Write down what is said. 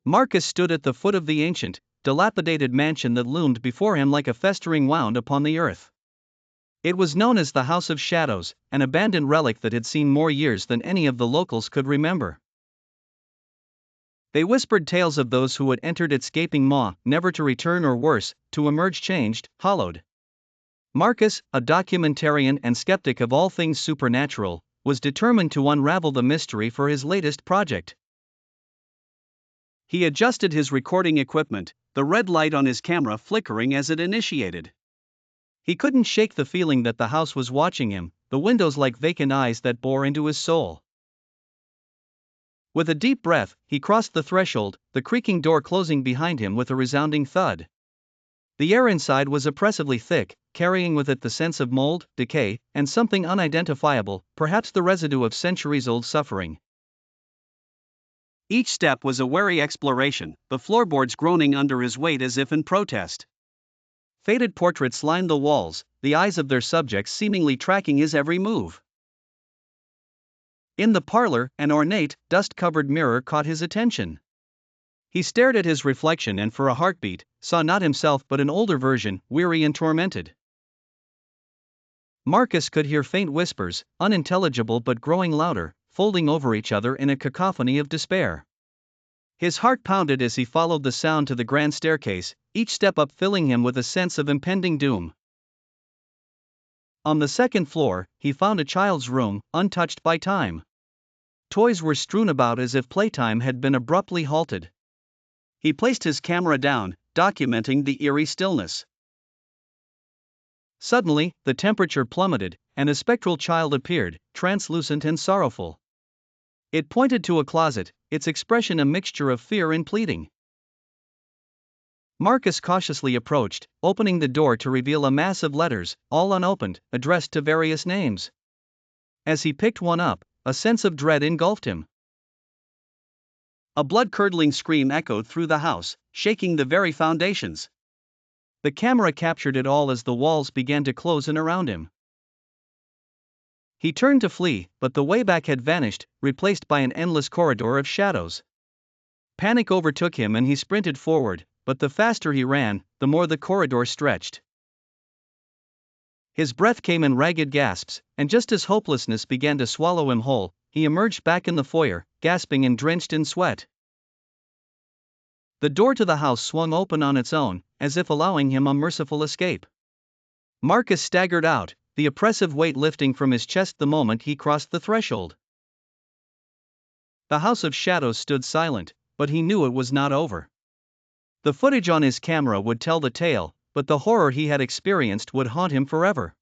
Marcus stood at the foot of the ancient, dilapidated mansion that loomed before him like a festering wound upon the earth. It was known as the House of Shadows, an abandoned relic that had seen more years than any of the locals could remember. They whispered tales of those who had entered its gaping maw, never to return or worse, to emerge changed, hollowed. Marcus, a documentarian and skeptic of all things supernatural, was determined to unravel the mystery for his latest project. He adjusted his recording equipment, the red light on his camera flickering as it initiated. He couldn't shake the feeling that the house was watching him, the windows like vacant eyes that bore into his soul. With a deep breath, he crossed the threshold, the creaking door closing behind him with a resounding thud. The air inside was oppressively thick, carrying with it the sense of mold, decay, and something unidentifiable, perhaps the residue of centuries-old suffering. Each step was a wary exploration, the floorboards groaning under his weight as if in protest. Faded portraits lined the walls, the eyes of their subjects seemingly tracking his every move. In the parlor, an ornate, dust-covered mirror caught his attention. He stared at his reflection and for a heartbeat, saw not himself but an older version, weary and tormented. Marcus could hear faint whispers, unintelligible but growing louder, folding over each other in a cacophony of despair. His heart pounded as he followed the sound to the grand staircase, each step up filling him with a sense of impending doom. On the second floor, he found a child's room, untouched by time. Toys were strewn about as if playtime had been abruptly halted. He placed his camera down, documenting the eerie stillness. Suddenly, the temperature plummeted, and a spectral child appeared, translucent and sorrowful. It pointed to a closet, its expression a mixture of fear and pleading. Marcus cautiously approached, opening the door to reveal a mass of letters, all unopened, addressed to various names. As he picked one up, a sense of dread engulfed him. A blood-curdling scream echoed through the house, shaking the very foundations. The camera captured it all as the walls began to close in around him. He turned to flee, but the way back had vanished, replaced by an endless corridor of shadows. Panic overtook him and he sprinted forward, but the faster he ran, the more the corridor stretched. His breath came in ragged gasps, and just as hopelessness began to swallow him whole, he emerged back in the foyer, gasping and drenched in sweat. The door to the house swung open on its own, as if allowing him a merciful escape. Marcus staggered out, the oppressive weight lifting from his chest the moment he crossed the threshold. The House of Shadows stood silent, but he knew it was not over. The footage on his camera would tell the tale, but the horror he had experienced would haunt him forever.